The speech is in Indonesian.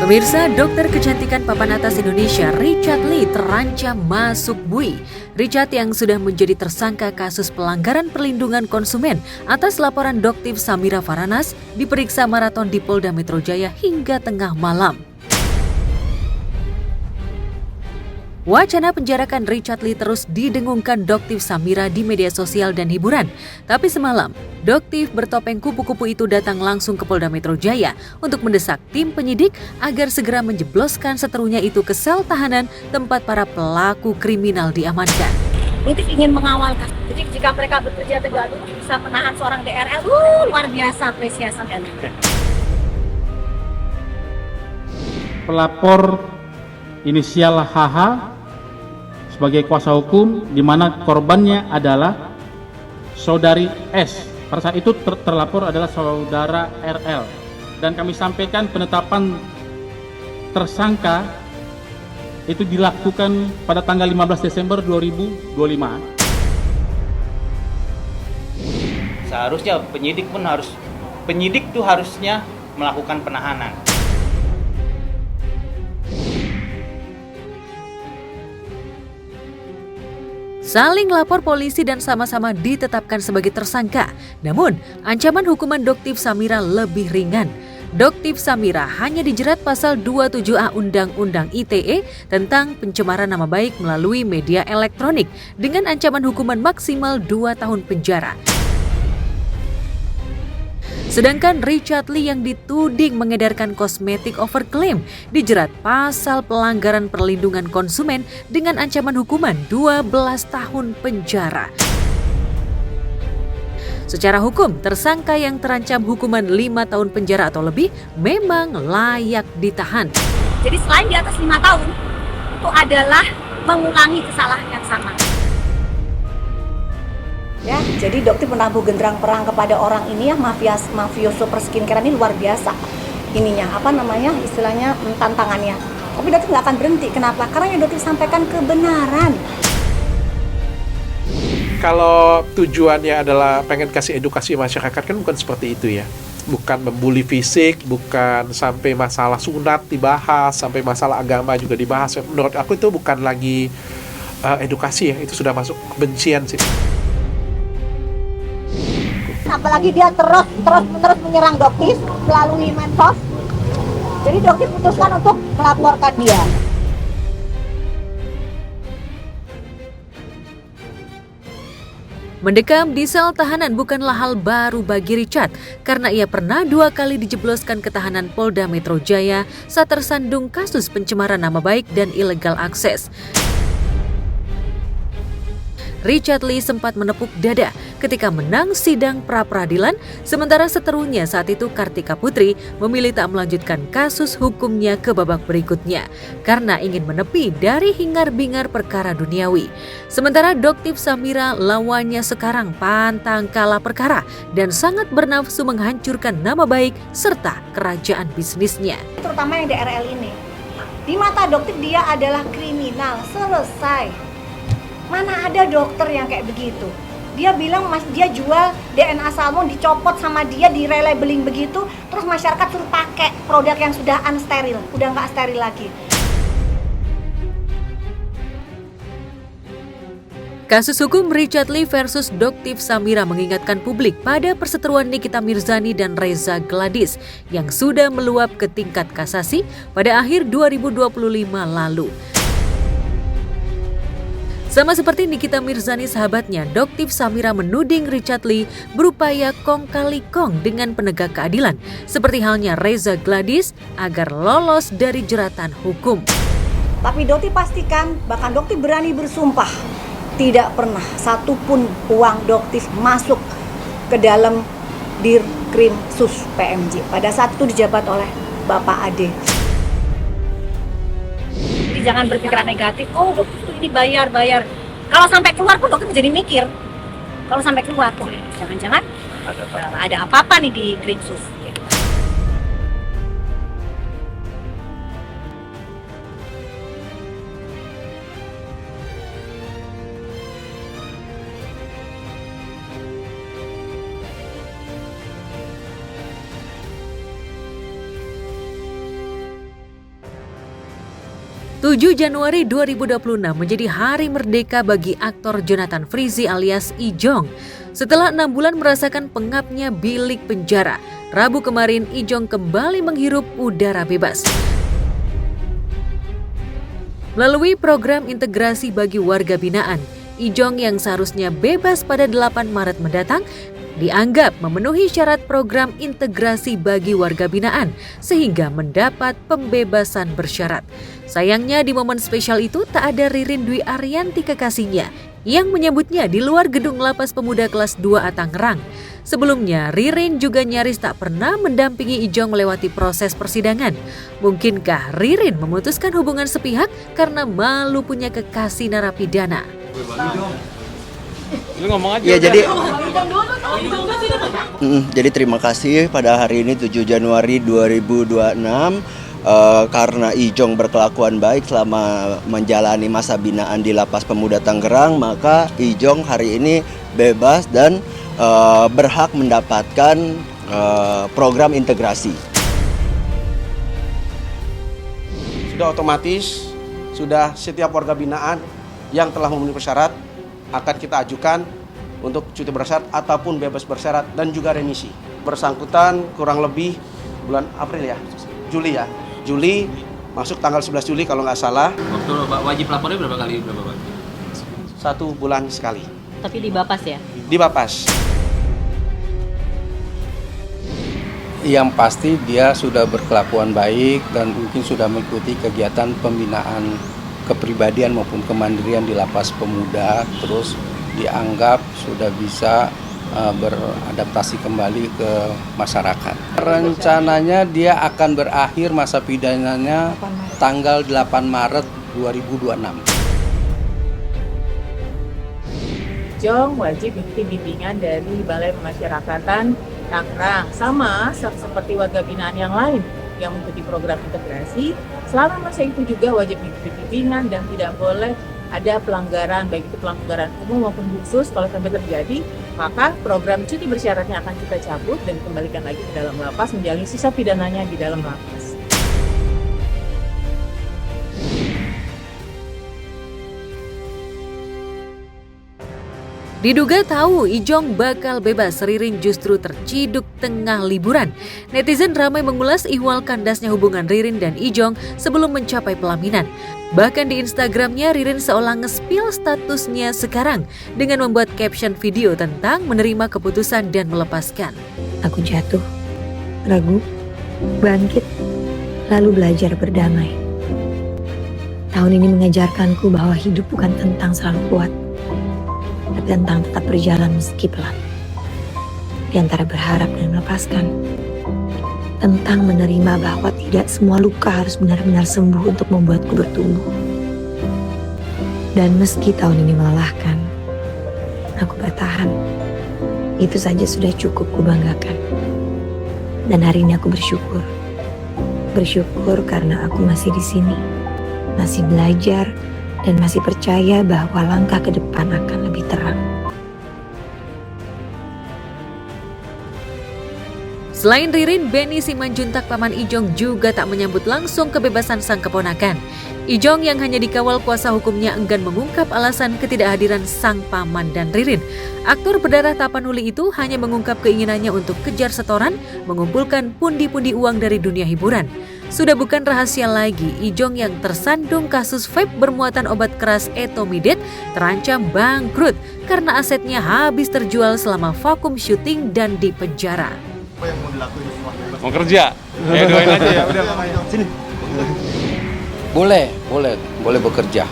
Pemirsa, dokter kecantikan papan atas Indonesia Richard Lee terancam masuk bui. Richard yang sudah menjadi tersangka kasus pelanggaran perlindungan konsumen atas laporan Doktiv Samira Faranas diperiksa maraton di Polda Metro Jaya hingga tengah malam. Wacana penjarakan Richard Lee terus didengungkan Doktiv Samira di media sosial dan hiburan. Tapi semalam, Doktiv bertopeng kupu-kupu itu datang langsung ke Polda Metro Jaya untuk mendesak tim penyidik agar segera menjebloskan seterunya itu ke sel tahanan tempat para pelaku kriminal diamankan. Doktiv ingin mengawal kasus. Jadi jika mereka bekerja tegak lurus bisa menahan seorang DRL, luar biasa apresiasinya. Pelapor inisial HH sebagai kuasa hukum, di mana korbannya adalah saudari S. Pada saat itu terlapor adalah saudara RL. Dan kami sampaikan penetapan tersangka itu dilakukan pada tanggal 15 Desember 2025. Seharusnya penyidik tuh harusnya melakukan penahanan. Saling lapor polisi dan sama-sama ditetapkan sebagai tersangka. Namun, ancaman hukuman Doktiv Samira lebih ringan. Doktiv Samira hanya dijerat pasal 27A Undang-Undang ITE tentang pencemaran nama baik melalui media elektronik dengan ancaman hukuman maksimal 2 tahun penjara. Sedangkan Richard Lee yang dituding mengedarkan kosmetik overclaim dijerat pasal pelanggaran perlindungan konsumen dengan ancaman hukuman 12 tahun penjara. Secara hukum, tersangka yang terancam hukuman 5 tahun penjara atau lebih memang layak ditahan. Jadi selain di atas 5 tahun, itu adalah mengulangi kesalahan yang sama. Ya, jadi Doktiv menabuh genderang perang kepada orang ini ya, mafioso per skincare ini luar biasa. Ininya, istilahnya tantangannya. Tapi Doktiv nggak akan berhenti. Kenapa? Karena yang Doktiv sampaikan kebenaran. Kalau tujuannya adalah pengen kasih edukasi masyarakat kan bukan seperti itu ya. Bukan membuli fisik, bukan sampai masalah sunat dibahas, sampai masalah agama juga dibahas. Menurut aku itu bukan lagi edukasi ya, itu sudah masuk kebencian sih. Apalagi dia terus menyerang Doktiv melalui medsos. Jadi Doktiv putuskan untuk melaporkan dia. Mendekam di sel tahanan bukanlah hal baru bagi Richard karena ia pernah 2 kali dijebloskan ke tahanan Polda Metro Jaya saat tersandung kasus pencemaran nama baik dan ilegal akses. Richard Lee sempat menepuk dada ketika menang sidang pra-peradilan, sementara seterunya saat itu Kartika Putri memilih tak melanjutkan kasus hukumnya ke babak berikutnya karena ingin menepi dari hingar-bingar perkara duniawi. Sementara Doktiv Samira lawannya sekarang pantang kalah perkara dan sangat bernafsu menghancurkan nama baik serta kerajaan bisnisnya. Terutama yang DRL ini. Di mata Doktiv dia adalah kriminal, selesai. Mana ada dokter yang kayak begitu? Dia bilang dia jual DNA salmon dicopot sama dia di relabeling begitu, terus masyarakat suruh pakai produk yang sudah unsteril, udah nggak steril lagi. Kasus hukum Richard Lee versus Doktiv Samira mengingatkan publik pada perseteruan Nikita Mirzani dan Reza Gladys yang sudah meluap ke tingkat kasasi pada akhir 2025 lalu. Sama seperti Nikita Mirzani sahabatnya, Doktiv Samira menuding Richard Lee berupaya kong kali kong dengan penegak keadilan, seperti halnya Reza Gladys agar lolos dari jeratan hukum. Tapi Doktiv pastikan, bahkan Doktiv berani bersumpah, tidak pernah satupun uang Doktiv masuk ke dalam Dirkrim Sus PMJ pada saat itu dijabat oleh Bapak Ade. Jadi jangan berpikiran negatif, Doktiv ini bayar. Kalau sampai keluar pun Doktiv jadi mikir. Kalau sampai keluar, jangan-jangan ada apa-apa nih di Greensus. 7 Januari 2026 menjadi hari merdeka bagi aktor Jonathan Frizzy alias Ijong. Setelah 6 bulan merasakan pengapnya bilik penjara, Rabu kemarin Ijong kembali menghirup udara bebas. Melalui program integrasi bagi warga binaan, Ijong yang seharusnya bebas pada 8 Maret mendatang dianggap memenuhi syarat program integrasi bagi warga binaan sehingga mendapat pembebasan bersyarat. Sayangnya di momen spesial itu tak ada Ririn Dwi Ariyanti kekasihnya yang menyambutnya di luar gedung Lapas Pemuda kelas 2 Tangerang. Sebelumnya, Ririn juga nyaris tak pernah mendampingi Ijong melewati proses persidangan. Mungkinkah Ririn memutuskan hubungan sepihak karena malu punya kekasih narapidana? Lu ngomong aja. Ya jadi terima kasih pada hari ini 7 Januari 2026 karena Ijong berkelakuan baik selama menjalani masa binaan di Lapas Pemuda Tangerang, maka Ijong hari ini bebas dan berhak mendapatkan program integrasi. Sudah otomatis, sudah setiap warga binaan yang telah memenuhi persyarat akan kita ajukan untuk cuti bersyarat ataupun bebas bersyarat dan juga remisi. Bersangkutan kurang lebih bulan April ya, Juli masuk tanggal 11 Juli kalau nggak salah. Waktu wajib lapornya berapa kali? 1 bulan sekali. Tapi di Bapas ya? Di Bapas. Yang pasti dia sudah berkelakuan baik dan mungkin sudah mengikuti kegiatan pembinaan kepribadian maupun kemandirian di Lapas Pemuda, terus dianggap sudah bisa beradaptasi kembali ke masyarakat. Rencananya dia akan berakhir masa pidananya tanggal 8 Maret 2026. Ijong wajib mengikuti bimbingan dari Balai Pemasyarakatan Tangerang, sama seperti warga binaan yang lain yang mengikuti program integrasi. Selama masa itu juga wajib mengikuti bimbingan dan tidak boleh ada pelanggaran, baik itu pelanggaran umum maupun khusus. Kalau sampai terjadi, maka program cuti bersyaratnya akan kita cabut dan kembalikan lagi ke dalam lapas, menjalani sisa pidananya di dalam lapas. Diduga tahu Ijong bakal bebas, Ririn justru terciduk tengah liburan. Netizen ramai mengulas ihwal kandasnya hubungan Ririn dan Ijong sebelum mencapai pelaminan. Bahkan di Instagramnya, Ririn seolah nge-spill statusnya sekarang dengan membuat caption video tentang menerima keputusan dan melepaskan. Aku jatuh, ragu, bangkit, lalu belajar berdamai. Tahun ini mengajarkanku bahwa hidup bukan tentang selalu kuat, tapi tentang tetap berjalan meski pelan. Di antara berharap dan melepaskan, tentang menerima bahwa tidak semua luka harus benar-benar sembuh untuk membuatku bertumbuh. Dan meski tahun ini melelahkan, aku bertahan. Itu saja sudah cukup kubanggakan. Dan hari ini aku bersyukur. Bersyukur karena aku masih di sini, masih belajar, dan masih percaya bahwa langkah ke depan akan lebih terang. Selain Ririn, Benny Simanjuntak paman Ijong juga tak menyambut langsung kebebasan sang keponakan. Ijong yang hanya dikawal kuasa hukumnya enggan mengungkap alasan ketidakhadiran sang paman dan Ririn. Aktor berdarah Tapanuli itu hanya mengungkap keinginannya untuk kejar setoran, mengumpulkan pundi-pundi uang dari dunia hiburan. Sudah bukan rahasia lagi, Ijong yang tersandung kasus vape bermuatan obat keras etomidate terancam bangkrut karena asetnya habis terjual selama vakum syuting dan di penjara. Apa yang mau dilakuin semua? Mau kerja? Doain aja ya. Udah. Sini. Boleh bekerja.